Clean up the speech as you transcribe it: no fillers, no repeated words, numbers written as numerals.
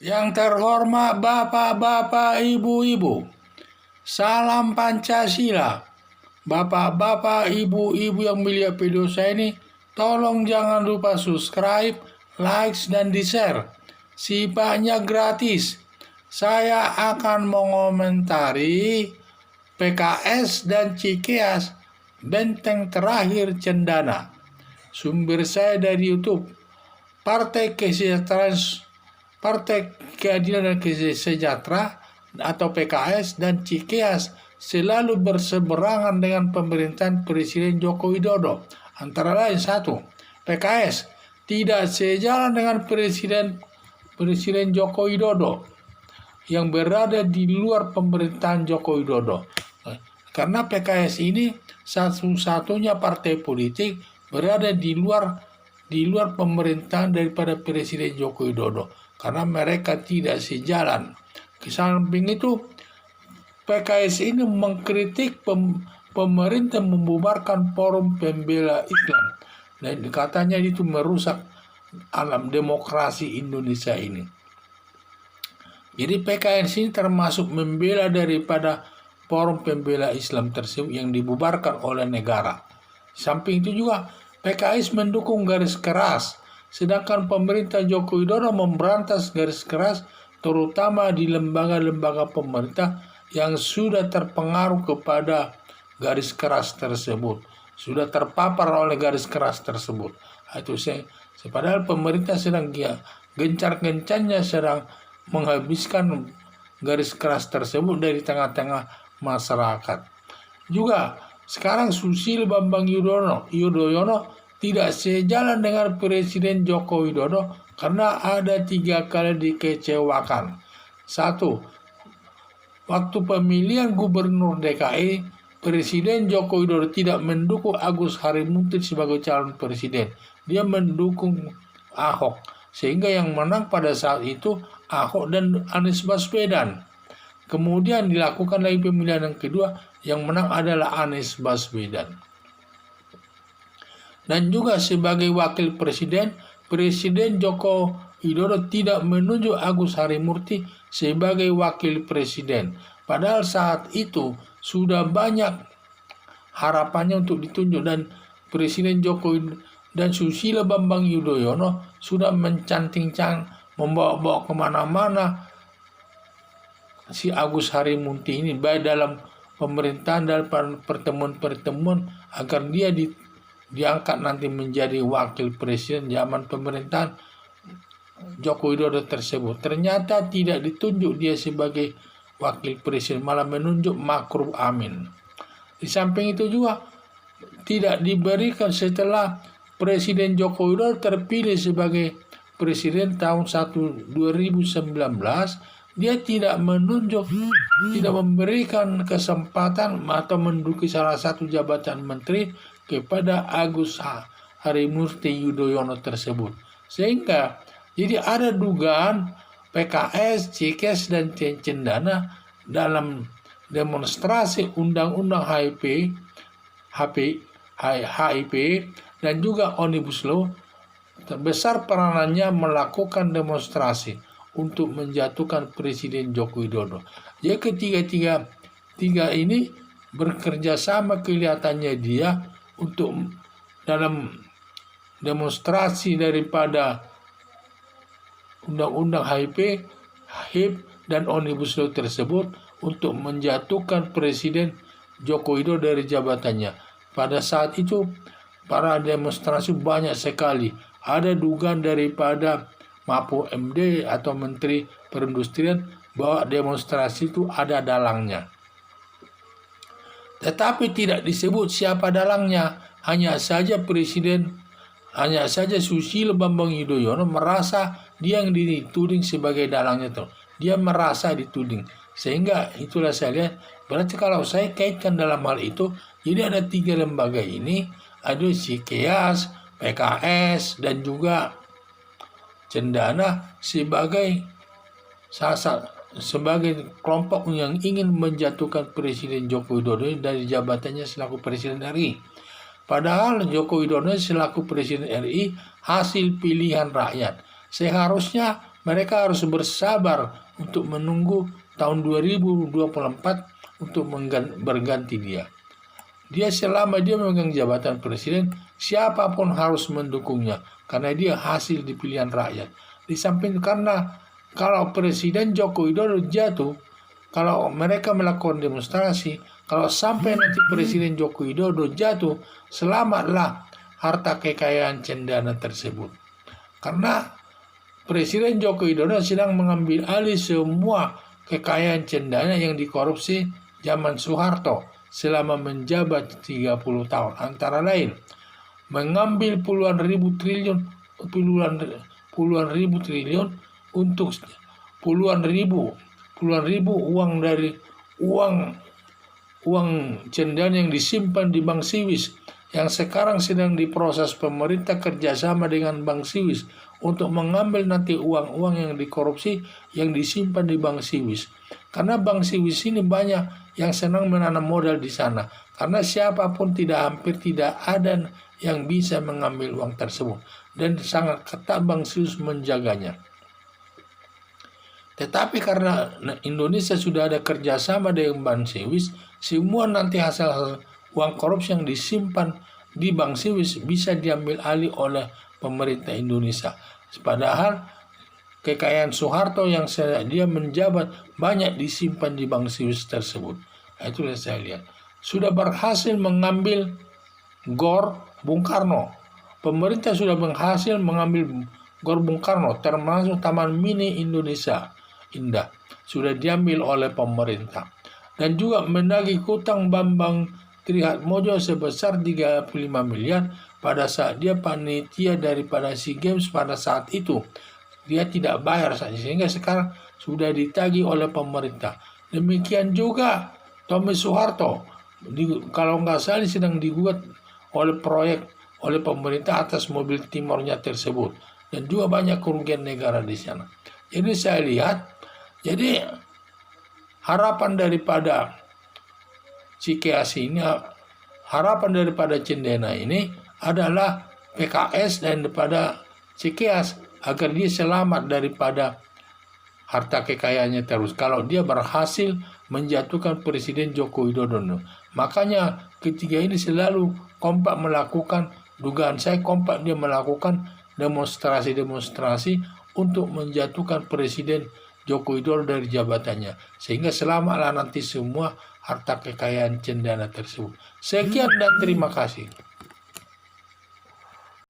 Yang terhormat Bapak-bapak, Ibu-ibu, salam Pancasila. Bapak-bapak, Ibu-ibu yang melihat video saya ini, tolong jangan lupa subscribe, like, dan di-share. Sifatnya gratis. Saya akan mengomentari PKS dan Cikeas, benteng terakhir Cendana. Sumber saya dari YouTube. Partai Keadilan dan Sejahtera atau PKS dan Cikeas selalu berseberangan dengan pemerintahan Presiden Joko Widodo. Antara lain, satu, PKS tidak sejalan dengan Presiden Joko Widodo yang berada di luar pemerintahan Joko Widodo. Karena PKS ini satu-satunya partai politik berada di luar pemerintahan daripada Presiden Joko Widodo, karena mereka tidak sejalan. Di samping itu, PKS ini mengkritik pemerintah membubarkan Forum Pembela Islam, dan katanya itu merusak alam demokrasi Indonesia ini. Jadi PKS ini termasuk membela daripada Forum Pembela Islam tersebut yang dibubarkan oleh negara. Di samping itu juga PKS mendukung garis keras, sedangkan pemerintah Joko Widodo memberantas garis keras, terutama di lembaga-lembaga pemerintah yang sudah terpengaruh kepada garis keras tersebut, sudah terpapar oleh garis keras tersebut. Itu padahal pemerintah sedang gencar-gencarnya sedang menghabiskan garis keras tersebut dari tengah-tengah masyarakat. Juga sekarang Susilo Bambang Yudhoyono tidak sejalan dengan Presiden Joko Widodo karena ada 3 kali dikecewakan. Satu, waktu pemilihan gubernur DKI, Presiden Joko Widodo tidak mendukung Agus Harimurti sebagai calon presiden. Dia mendukung Ahok, sehingga yang menang pada saat itu Ahok dan Anies Baswedan. Kemudian dilakukan lagi pemilihan yang kedua, yang menang adalah Anies Baswedan. Dan juga sebagai wakil presiden, Presiden Joko Widodo tidak menunjuk Agus Harimurti sebagai wakil presiden. Padahal saat itu sudah banyak harapannya untuk ditunjuk, dan Presiden Joko Widodo dan Susilo Bambang Yudhoyono sudah membawa-bawa kemana-mana si Agus Harimurti ini, baik dalam pemerintahan dan pertemuan-pertemuan agar dia diangkat nanti menjadi wakil presiden zaman pemerintahan Joko Widodo tersebut. Ternyata tidak ditunjuk dia sebagai wakil presiden, malah menunjuk Ma'ruf Amin. Di samping itu juga tidak diberikan setelah Presiden Joko Widodo terpilih sebagai presiden tahun 2019, dia tidak menunjuk, tidak memberikan kesempatan atau menduduki salah satu jabatan menteri kepada Agus Harimurti Yudhoyono tersebut. Sehingga jadi ada dugaan PKS, Cikeas, dan Cendana dalam demonstrasi undang-undang HIP dan juga Omnibus Law, terbesar peranannya melakukan demonstrasi untuk menjatuhkan Presiden Joko Widodo. Jadi ketiga ini bekerja sama kelihatannya dia untuk dalam demonstrasi daripada undang-undang HIP dan Omnibus Law tersebut untuk menjatuhkan Presiden Joko Widodo dari jabatannya. Pada saat itu para demonstrasi banyak sekali. Ada dugaan daripada Mahfud MD atau Menteri Perindustrian bahwa demonstrasi itu ada dalangnya. Tetapi tidak disebut siapa dalangnya. Hanya saja Susilo Bambang Yudhoyono merasa dia yang dituding sebagai dalangnya itu. Dia merasa dituding. Sehingga itulah saya lihat, berarti kalau saya kaitkan dalam hal itu, jadi ada 3 lembaga ini, ada Cikeas, PKS, dan juga Cendana sebagai kelompok yang ingin menjatuhkan Presiden Joko Widodo dari jabatannya selaku Presiden RI. Padahal Joko Widodo selaku Presiden RI hasil pilihan rakyat. Seharusnya mereka harus bersabar untuk menunggu tahun 2024 untuk berganti dia. Selama dia memegang jabatan presiden, siapapun harus mendukungnya karena dia hasil di pilihan rakyat. Di samping karena kalau Presiden Joko Widodo jatuh, kalau mereka melakukan demonstrasi, kalau sampai nanti Presiden Joko Widodo jatuh, selamatlah harta kekayaan cendana tersebut. Karena Presiden Joko Widodo sedang mengambil alih semua kekayaan cendana yang dikorupsi zaman Soeharto selama menjabat 30 tahun. Antara lain, mengambil puluhan ribu triliun untuk puluhan ribu uang dari uang cendana yang disimpan di Bank Siwis yang sekarang sedang diproses pemerintah kerjasama dengan Bank Siwis untuk mengambil nanti uang-uang yang dikorupsi yang disimpan di Bank Siwis. Karena Bank Siwis ini banyak yang senang menanam modal di sana. Karena siapapun hampir tidak ada yang bisa mengambil uang tersebut. Dan sangat ketat Bank Siwis menjaganya. Tetapi karena Indonesia sudah ada kerjasama dengan Bank Siwis, semua nanti hasil uang korupsi yang disimpan di Bank Siwis bisa diambil alih oleh pemerintah Indonesia. Padahal kekayaan Soeharto yang dia menjabat banyak disimpan di Bank Siwis tersebut. Itulah saya lihat. Sudah berhasil mengambil GOR Bung Karno. Pemerintah sudah berhasil mengambil GOR Bung Karno, termasuk Taman Mini Indonesia Indah. Sudah diambil oleh pemerintah. Dan juga menagih hutang Bambang Trihatmojo sebesar 35 miliar pada saat dia panitia daripada SEA Games pada saat itu. Dia tidak bayar saja, sehingga sekarang sudah ditagih oleh pemerintah. Demikian juga Tommy Soeharto, kalau nggak salah sedang digugat oleh pemerintah atas mobil timornya tersebut. Dan juga banyak kerugian negara di sana. Jadi saya lihat, harapan daripada Cikeas ini, harapan daripada Cendana ini adalah PKS dan daripada Cikeas agar dia selamat daripada harta kekayaannya terus. Kalau dia berhasil menjatuhkan Presiden Joko Widodo. Makanya ketiga ini selalu kompak melakukan, dugaan saya kompak dia melakukan demonstrasi-demonstrasi untuk menjatuhkan Presiden Joko Widodo dari jabatannya. Sehingga selamatlah nanti semua harta kekayaan cendana tersebut. Sekian dan terima kasih.